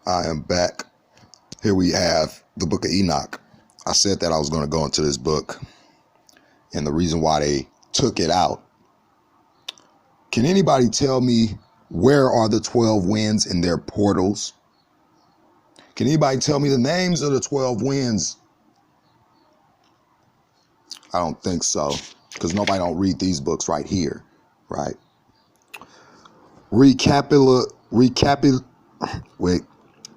I am back. Here we have the book of Enoch. I said that I was going to go into this book and the reason why they took it out. Can anybody tell me where are the 12 winds in their portals? Can anybody tell me the names of the 12 winds? I don't think so, because nobody don't read these books right here, right? Wait,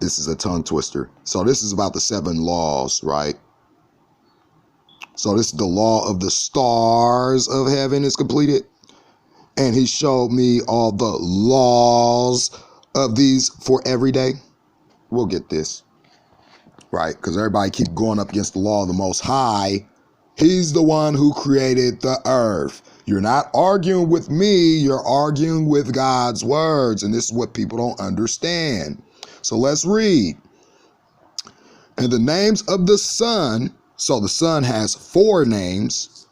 this is a tongue twister. So this is about the 7 laws, right? So this is the law of the stars of heaven is completed. And he showed me all the laws of these for every day. We'll get this, right? Because everybody keep going up against the law of the Most High. He's the one who created the earth. You're not arguing with me. You're arguing with God's words. And this is what people don't understand. So let's read. And the names of the sun. So the sun has 4 names.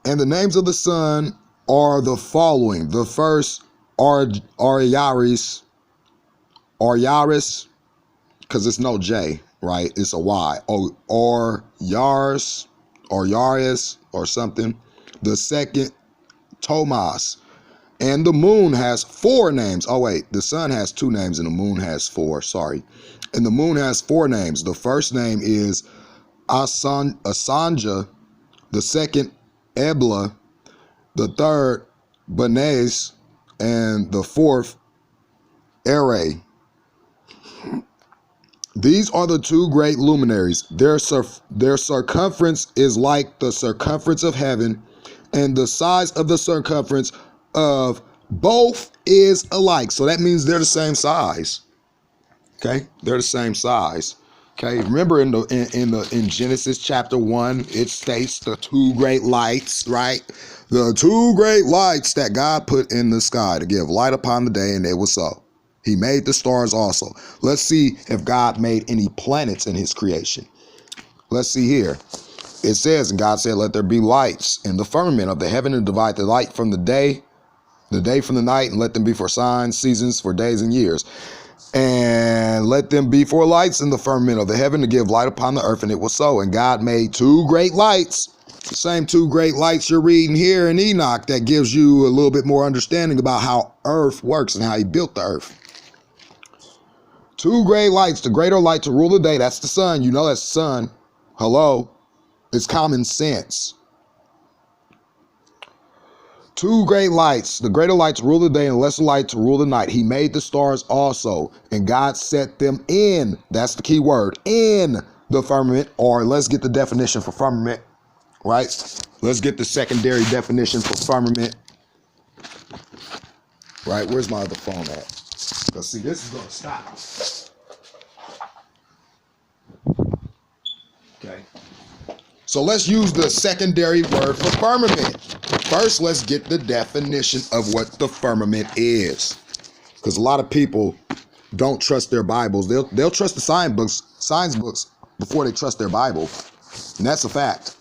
And the names of the sun are the following. The first are Ariaris, because it's no J, right? It's a Y. Or Yaris, or something. The second, Tomas. And the moon has 4 names. Oh, wait, the sun has 2 names and the moon has 4. Sorry. And the moon has 4 names. The first name is Asanja. The second, Ebla. The third, Benes. And the fourth, Ere. These are the 2 great luminaries. Their circumference is like the circumference of heaven, and the size of the circumference of both is alike. So that means they're the same size. Okay, they're the same size. Okay, remember in Genesis chapter 1, it states the 2 great lights, right? The 2 great lights that God put in the sky to give light upon the day, and it was so. He made the stars also. Let's see if God made any planets in his creation. Let's see here. It says, and God said, let there be lights in the firmament of the heaven and divide the light from the day from the night, and let them be for signs, seasons, for days and years. And let them be for lights in the firmament of the heaven to give light upon the earth, and it was so. And God made 2 great lights. The same 2 great lights you're reading here in Enoch that gives you a little bit more understanding about how earth works and how he built the earth. 2 great lights, the greater light to rule the day. That's the sun. You know that's the sun. Hello. It's common sense. 2 great lights, the greater light to rule the day and the lesser light to rule the night. He made the stars also, and God set them in, that's the key word, in the firmament. Or let's get the definition for firmament, right? Let's get the secondary definition for firmament. Right, where's my other phone at? Because see, this is going to stop. Okay. So let's use the secondary word for firmament. First, let's get the definition of what the firmament is. Because a lot of people don't trust their Bibles. They'll trust the science books before they trust their Bible. And that's a fact.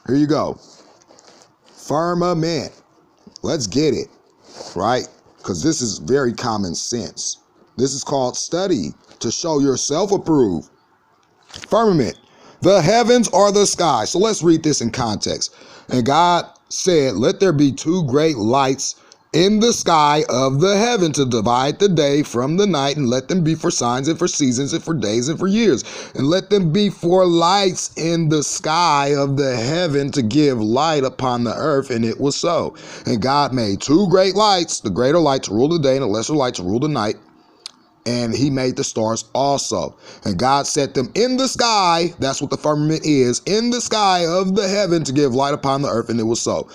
Here you go. Firmament. Let's get it. Right? Because this is very common sense. This is called study to show yourself approved. Firmament. The heavens are the sky. So let's read this in context. And God said, let there be 2 great lights in the sky of the heaven to divide the day from the night, and let them be for signs and for seasons and for days and for years. And let them be for lights in the sky of the heaven to give light upon the earth, and it was so. And God made 2 great lights, the greater light to rule the day and the lesser light to rule the night. And he made the stars also. And God set them in the sky. That's what the firmament is. In the sky of the heaven to give light upon the earth. And it was so.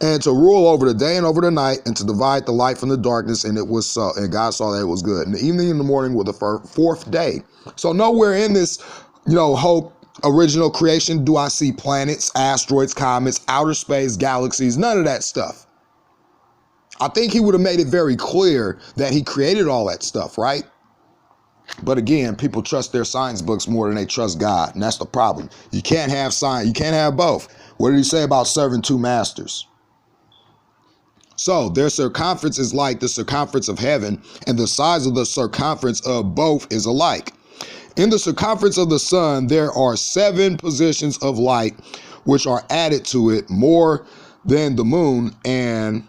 And to rule over the day and over the night. And to divide the light from the darkness. And it was so. And God saw that it was good. And the evening and the morning were the 4th day. So nowhere in this, whole original creation do I see planets, asteroids, comets, outer space, galaxies. None of that stuff. I think he would have made it very clear that he created all that stuff, right? But again, people trust their science books more than they trust God. And that's the problem. You can't have science. You can't have both. What did he say about serving 2 masters? So their circumference is like the circumference of heaven, and the size of the circumference of both is alike. In the circumference of the sun, there are 7 positions of light, which are added to it more than the moon, and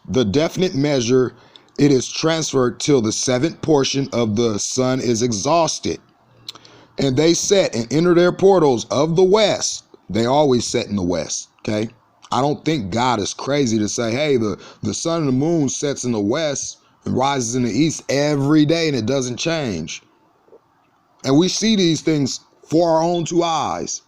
the definite measure it is transferred till the 7th portion of the sun is exhausted. And they set and enter their portals of the west. They always set in the west, okay? I don't think God is crazy to say, hey, the sun and the moon sets in the west and rises in the east every day, and it doesn't change. And we see these things for our own 2 eyes.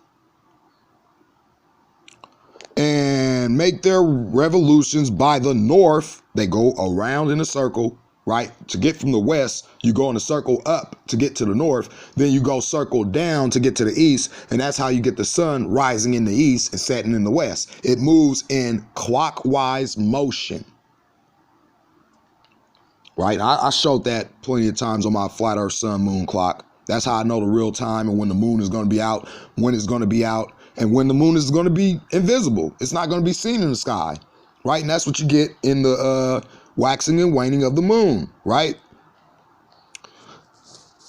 And make their revolutions by the north. They go around in a circle, right? To get from the west, you go in a circle up to get to the north. Then you go circle down to get to the east. And that's how you get the sun rising in the east and setting in the west. It moves in clockwise motion. Right? I showed that plenty of times on my flat earth sun moon clock. That's how I know the real time and when the moon is going to be out, when it's going to be out, and when the moon is going to be invisible. It's not going to be seen in the sky, right? And that's what you get in the waxing and waning of the moon, right?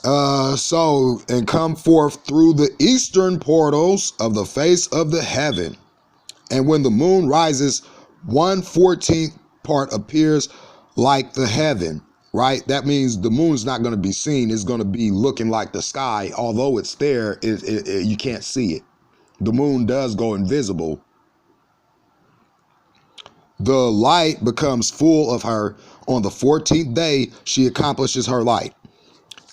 And come forth through the eastern portals of the face of the heaven. And when the moon rises, 1/14 part appears like the heaven, right? That means the moon's not going to be seen. It's going to be looking like the sky. Although it's there, you can't see it. The moon does go invisible. The light becomes full of her. On the 14th day, she accomplishes her light.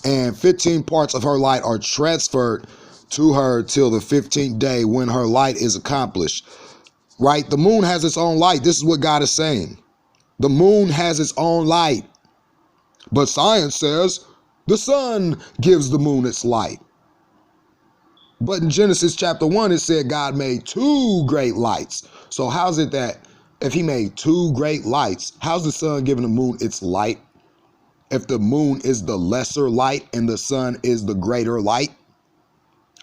And 15 parts of her light are transferred to her till the 15th day when her light is accomplished. Right? The moon has its own light. This is what God is saying. The moon has its own light. But science says the sun gives the moon its light. But in Genesis chapter 1, it said God made 2 great lights. So how's it that if he made 2 great lights, how's the sun giving the moon its light? If the moon is the lesser light and the sun is the greater light?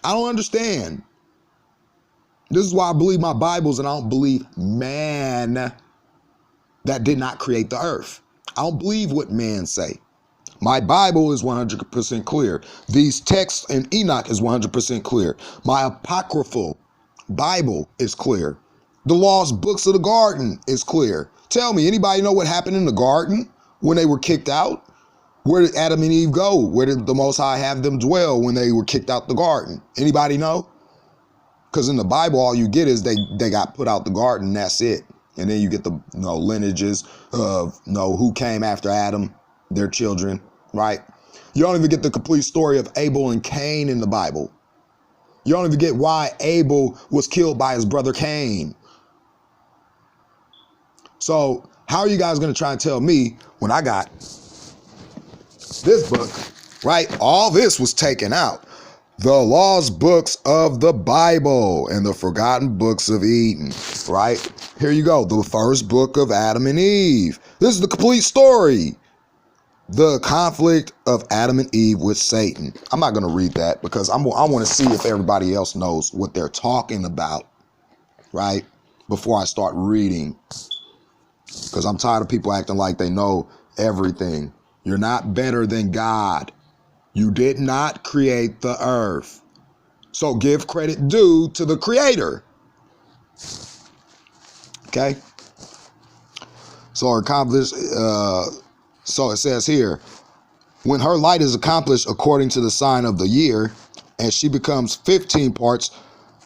I don't understand. This is why I believe my Bibles and I don't believe man that did not create the earth. I don't believe what man say. My Bible is 100% clear. These texts in Enoch is 100% clear. My apocryphal Bible is clear. The lost books of the garden is clear. Tell me, anybody know what happened in the garden when they were kicked out? Where did Adam and Eve go? Where did the Most High have them dwell when they were kicked out the garden? Anybody know? Because in the Bible, all you get is they got put out the garden, that's it. And then you get the lineages of who came after Adam, their children, right? You don't even get the complete story of Abel and Cain in the Bible. You don't even get why Abel was killed by his brother Cain. So how are you guys going to try and tell me when I got this book, right? All this was taken out. The lost books of the Bible and the forgotten books of Eden, right? Here you go. The first book of Adam and Eve. This is the complete story. The conflict of Adam and Eve with Satan. I'm not going to read that because I want to see if everybody else knows what they're talking about, right? Before I start reading. Because I'm tired of people acting like they know everything. You're not better than God. You did not create the earth. So give credit due to the creator. Okay? So accomplished, so it says here, when her light is accomplished according to the sign of the year, and she becomes 15 parts,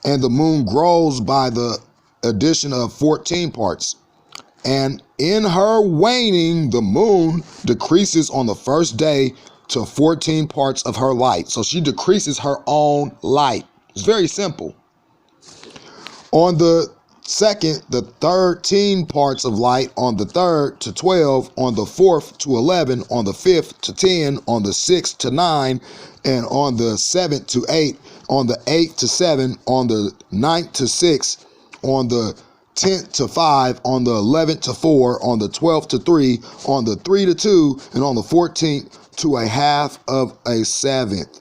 and the moon grows by the addition of 14 parts. And in her waning, the moon decreases on the first day to 14 parts of her light. So she decreases her own light. It's very simple. On the second, the 13 parts of light, on the third to 12, on the fourth to 11, on the fifth to 10, on the sixth to 9, and on the seventh to 8, on the 8th to 7, on the 9th to 6, on the 10th to 5, on the 11th to 4, on the 12th to 3, on the 3 to 2, and on the 14th to a half of a seventh.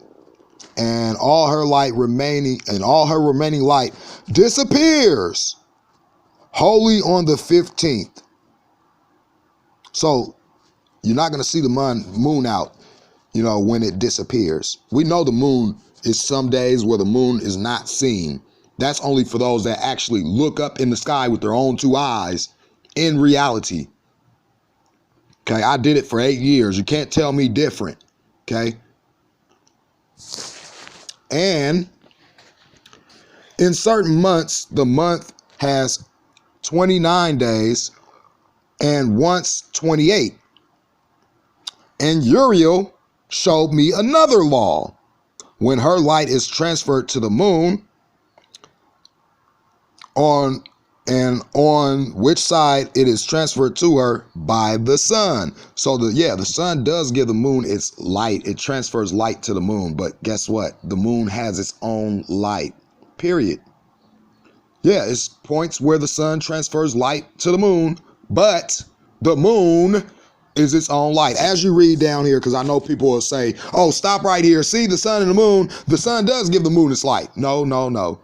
And all her light remaining, and all her remaining light disappears Holy on the 15th. So you're not going to see the moon out, when it disappears. We know the moon is some days where the moon is not seen. That's only for those that actually look up in the sky with their own two eyes in reality. Okay, I did it for 8 years. You can't tell me different. Okay. And in certain months, the month has 29 days and once 28. And Uriel showed me another law. When her light is transferred to the moon, on which side it is transferred to her by the sun. So the sun does give the moon its light. It transfers light to the moon. But guess what? The moon has its own light. Period. Yeah, it's points where the sun transfers light to the moon, but the moon is its own light. As you read down here, because I know people will say, oh, stop right here. See the sun and the moon. The sun does give the moon its light. No.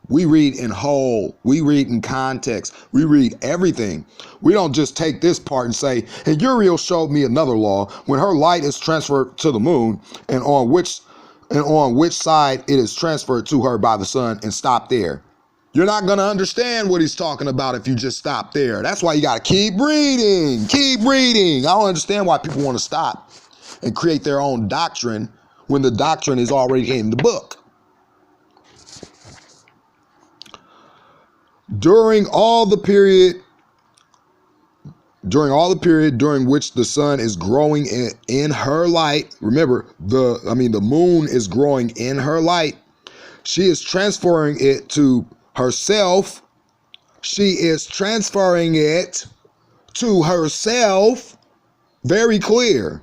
We read in whole. We read in context. We read everything. We don't just take this part and say, and Uriel showed me another law. When her light is transferred to the moon, and on which side it is transferred to her by the sun, and stop there. You're not going to understand what he's talking about if you just stop there. That's why you got to keep reading. Keep reading. I don't understand why people want to stop and create their own doctrine when the doctrine is already in the book. During all the period during which the sun is growing in her light, remember, the moon is growing in her light. She is transferring it to herself. She is transferring it to herself. Very clear.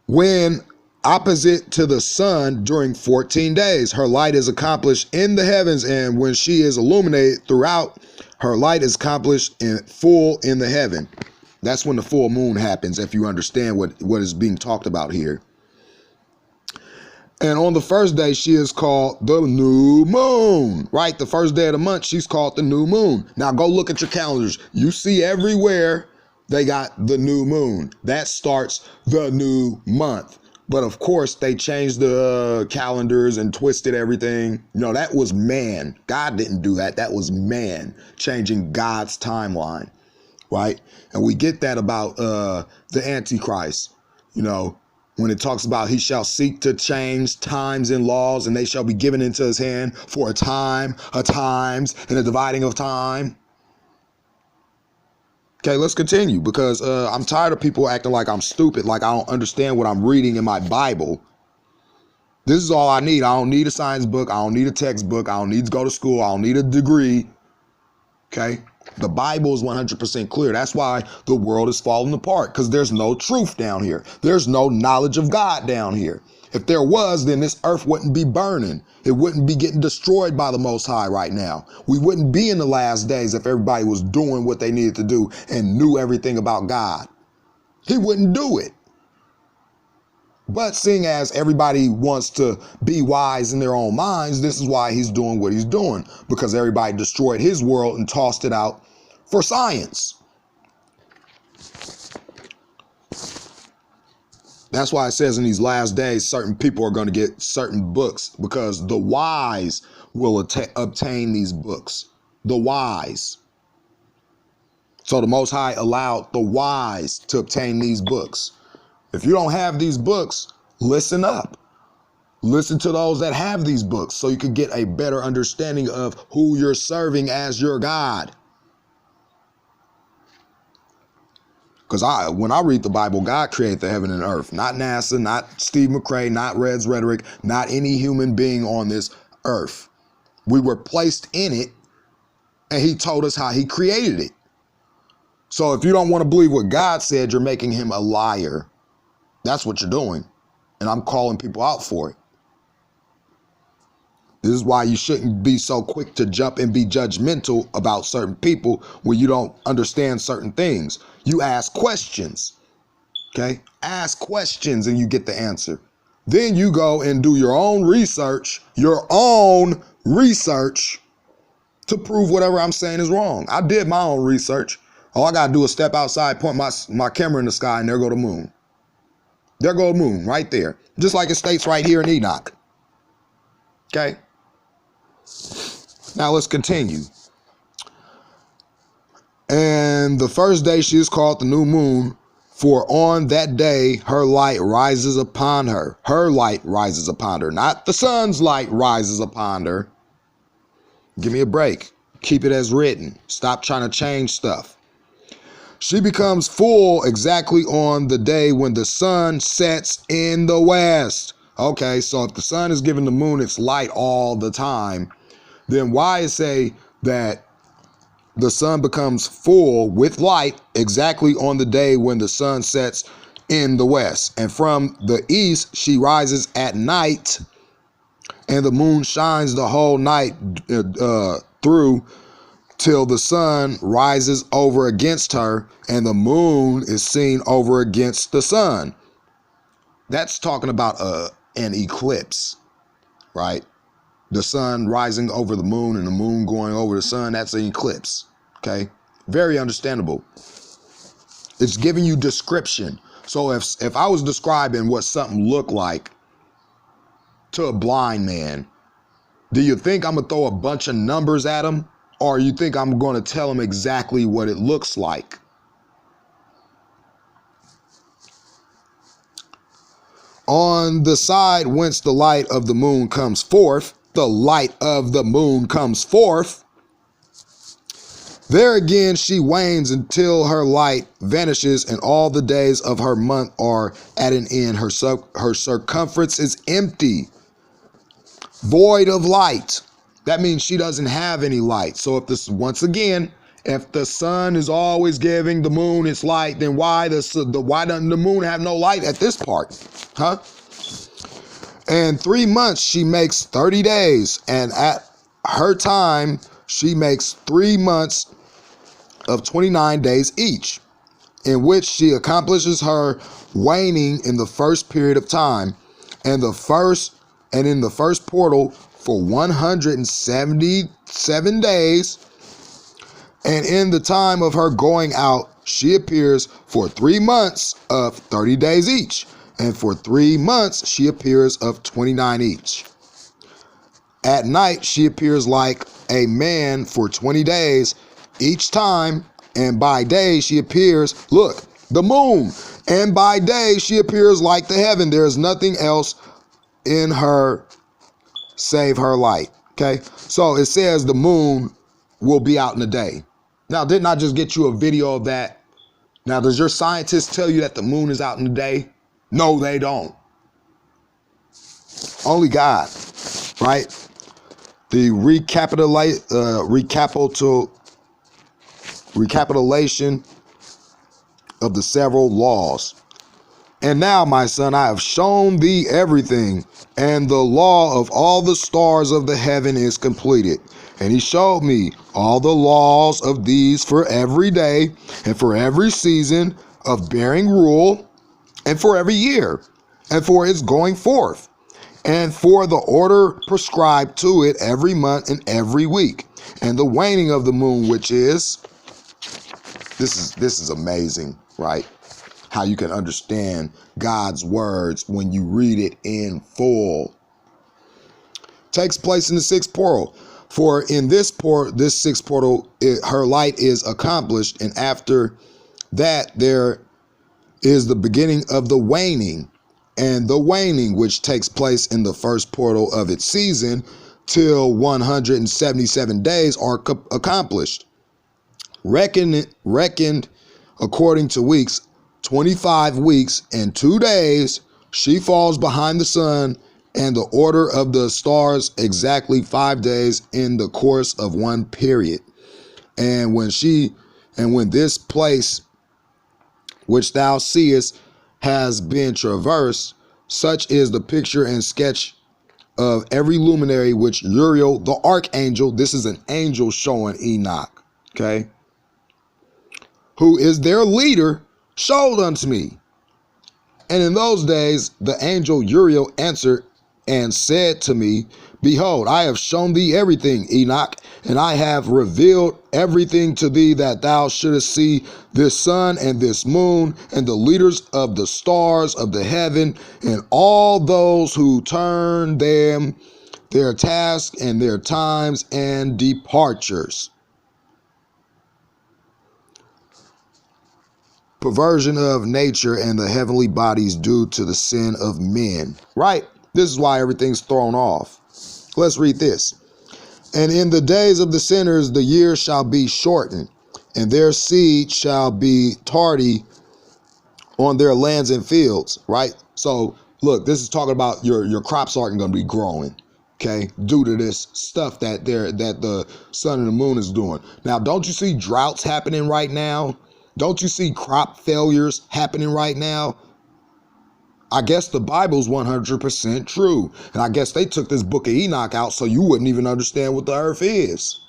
When opposite to the sun during 14 days, her light is accomplished in the heavens, and when she is illuminated throughout, her light is accomplished in full in the heaven. That's when the full moon happens, if you understand what is being talked about here. And on the first day, she is called the new moon, right? The first day of the month, she's called the new moon. Now go look at your calendars. You see everywhere they got the new moon. That starts the new month. But of course, they changed the calendars and twisted everything. No, that was man. God didn't do that. That was man changing God's timeline, right? And we get that about the Antichrist, when it talks about he shall seek to change times and laws, and they shall be given into his hand for a time, a times, and a dividing of time. Okay, let's continue, because I'm tired of people acting like I'm stupid, like I don't understand what I'm reading in my Bible. This is all I need. I don't need a science book. I don't need a textbook. I don't need to go to school. I don't need a degree. Okay? The Bible is 100% clear. That's why the world is falling apart, because there's no truth down here. There's no knowledge of God down here. If there was, then this earth wouldn't be burning. It wouldn't be getting destroyed by the Most High right now. We wouldn't be in the last days if everybody was doing what they needed to do and knew everything about God. He wouldn't do it. But seeing as everybody wants to be wise in their own minds, this is why he's doing what he's doing, because everybody destroyed his world and tossed it out for science. That's why it says in these last days, certain people are going to get certain books, because the wise will obtain these books. The wise. So the Most High allowed the wise to obtain these books. If you don't have these books, listen up. Listen to those that have these books so you can get a better understanding of who you're serving as your God. Because when I read the Bible, God created the heaven and earth. Not NASA, not Steve McRae, not Red's Rhetoric, not any human being on this earth. We were placed in it, and he told us how he created it. So if you don't want to believe what God said, you're making him a liar. That's what you're doing. And I'm calling people out for it. This is why you shouldn't be so quick to jump and be judgmental about certain people when you don't understand certain things. You ask questions, okay? Ask questions and you get the answer. Then you go and do your own research, to prove whatever I'm saying is wrong. I did my own research. All I gotta do is step outside, point my camera in the sky, and there go the moon. There go the moon right there. Just like it states right here in Enoch. Okay? Now let's continue. And the first day she is called the new moon, for on that day her light rises upon her. Her light rises upon her, not the sun's light rises upon her. Give me a break. Keep it as written. Stop trying to change stuff. She becomes full exactly on the day when the sun sets in the west. Okay, so if the sun is giving the moon its light all the time, then why say that the sun becomes full with light exactly on the day when the sun sets in the west? And from the east, she rises at night, and the moon shines the whole night through till the sun rises over against her, and the moon is seen over against the sun. That's talking about an eclipse, right? The sun rising over the moon and the moon going over the sun, that's an eclipse, okay? Very understandable. It's giving you description. So if I was describing what something looked like to a blind man, do you think I'm gonna throw a bunch of numbers at him? Or you think I'm gonna tell him exactly what it looks like? On the side whence the light of the moon comes forth, the light of the moon comes forth, there again she wanes until her light vanishes, and all the days of her month are at an end. Her circumference is empty, void of light. That means she doesn't have any light. So if this, once again, if the sun is always giving the moon its light, then why doesn't the moon have no light at this part? Huh? And 3 months she makes 30 days, and at her time she makes 3 months of 29 days each, in which she accomplishes her waning in the first period of time, and in the first portal for 177 days, and in the time of her going out she appears for 3 months of 30 days each, and for 3 months she appears of 29 each. At night she appears like a man for 20 days each time, and by day she appears, look, the moon, and by day she appears like the heaven. There is nothing else in her save her light. Okay, so it says the moon will be out in the day. Now, didn't I just get you a video of that? Now, does your scientist tell you that the moon is out in the day? No, they don't. Only God, right? The recapitulation of the several laws. And now, my son, I have shown thee everything, and the law of all the stars of the heaven is completed. And he showed me all the laws of these for every day, and for every season of bearing rule, and for every year, and for its going forth, and for the order prescribed to it every month and every week, and the waning of the moon, which is, this is amazing, right? How you can understand God's words when you read it in full. Takes place in the sixth portal. For in this sixth portal, her light is accomplished, and after that there is the beginning of the waning, and the waning which takes place in the first portal of its season till 177 days are accomplished. Reckoned according to weeks, 25 weeks and 2 days, she falls behind the sun and the order of the stars exactly 5 days in the course of one period. And when this place which thou seest has been traversed, such is the picture and sketch of every luminary which Uriel, the archangel, this is an angel showing Enoch, okay, who is their leader, showed unto me. And in those days the angel Uriel answered and said to me, Behold, I have shown thee everything, Enoch, and I have revealed everything to thee, that thou shouldest see this sun and this moon, and the leaders of the stars of the heaven, and all those who turn them, their tasks and their times and departures. Perversion of nature and the heavenly bodies due to the sin of men. Right? This is why everything's thrown off. Let's read this. And in the days of the sinners, the years shall be shortened, and their seed shall be tardy on their lands and fields. Right? So, look, this is talking about your crops aren't going to be growing. Okay, due to this stuff that the sun and the moon is doing. Now, don't you see droughts happening right now? Don't you see crop failures happening right now? I guess the Bible's 100% true. And I guess they took this book of Enoch out so you wouldn't even understand what the earth is.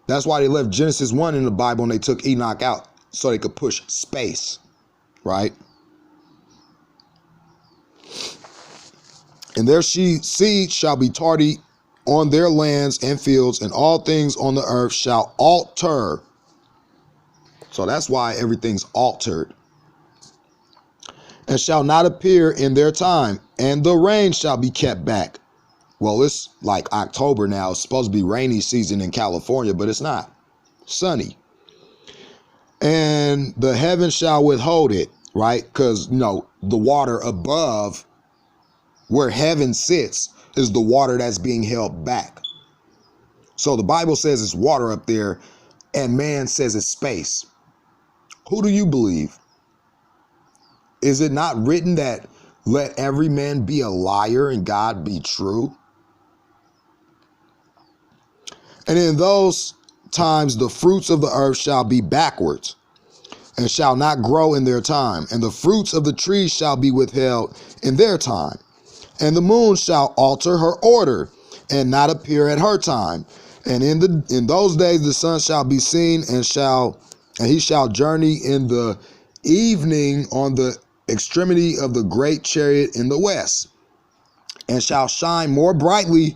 That's why they left Genesis 1 in the Bible and they took Enoch out so they could push space, right? And their seed shall be tardy on their lands and fields, and all things on the earth shall alter. So that's why everything's altered. And shall not appear in their time, and the rain shall be kept back. Well, it's like October now. It's supposed to be rainy season in California, but it's not. Sunny. And the heavens shall withhold it, right? Because, the water above where heaven sits is the water that's being held back. So the Bible says it's water up there, and man says it's space. Who do you believe? Is it not written that let every man be a liar and God be true? And in those times the fruits of the earth shall be backwards, and shall not grow in their time, and the fruits of the trees shall be withheld in their time. And the moon shall alter her order, and not appear at her time. And in those days the sun shall be seen, and he shall journey in the evening on the extremity of the great chariot in the west, and shall shine more brightly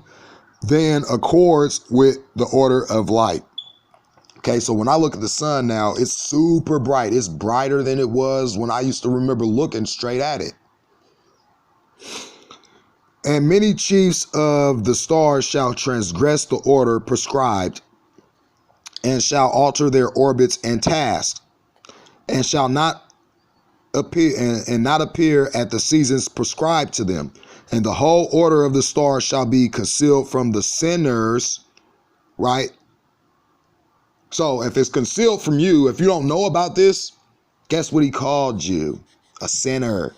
than accords with the order of light. Okay, so when I look at the sun now, it's super bright. It's brighter than it was when I used to remember looking straight at it. And many chiefs of the stars shall transgress the order prescribed, and shall alter their orbits and tasks, and shall not appear and not appear at the seasons prescribed to them. And the whole order of the stars shall be concealed from the sinners, right? So if it's concealed from you, if you don't know about this, guess what he called you? A sinner.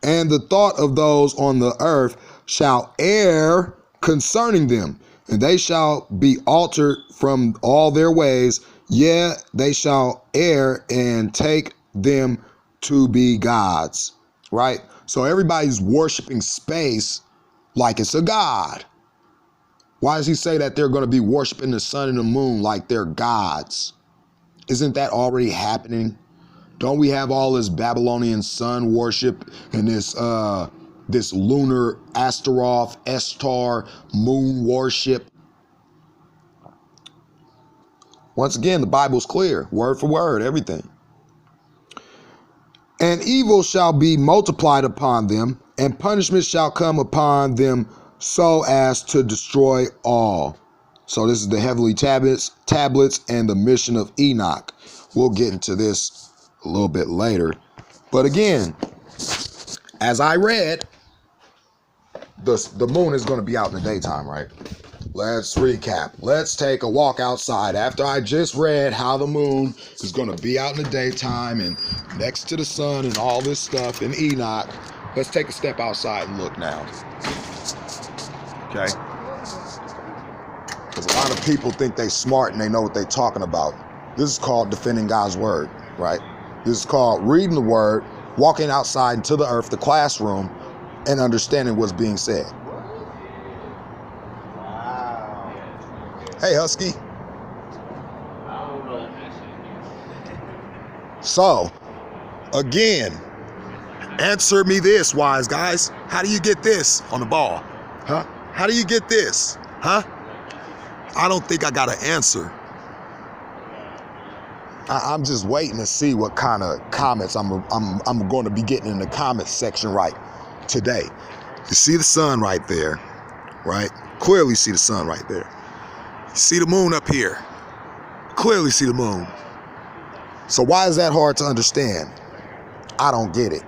And the thought of those on the earth shall err concerning them, and they shall be altered from all their ways. Yeah, they shall err and take them to be gods, right? So everybody's worshiping space like it's a god. Why does he say that they're going to be worshiping the sun and the moon like they're gods? Isn't that already happening? Don't we have all this Babylonian sun worship and this lunar Astaroth, Estar, moon worship? Once again, the Bible's clear, word for word, everything. And evil shall be multiplied upon them, and punishment shall come upon them so as to destroy all. So this is the heavenly tablets and the mission of Enoch. We'll get into this a little bit later. But again, as I read, the moon is going to be out in the daytime, right? Let's recap. Let's take a walk outside. After I just read how the moon is going to be out in the daytime and next to the sun and all this stuff in Enoch, let's take a step outside and look now. Okay? Because a lot of people think they're smart and they know what they're talking about. This is called defending God's word, right? This is called reading the word, walking outside into the earth, the classroom, and understanding what's being said. Wow. Hey, Husky. So, again, Answer me this, wise guys. How do you get this on the ball? Huh? How do you get this? Huh? I don't think I got an answer. I'm just waiting to see what kind of comments I'm going to be getting in the comments section right today. You see the sun right there, right? Clearly see the sun right there. You see the moon up here. Clearly see the moon. So why is that hard to understand? I don't get it.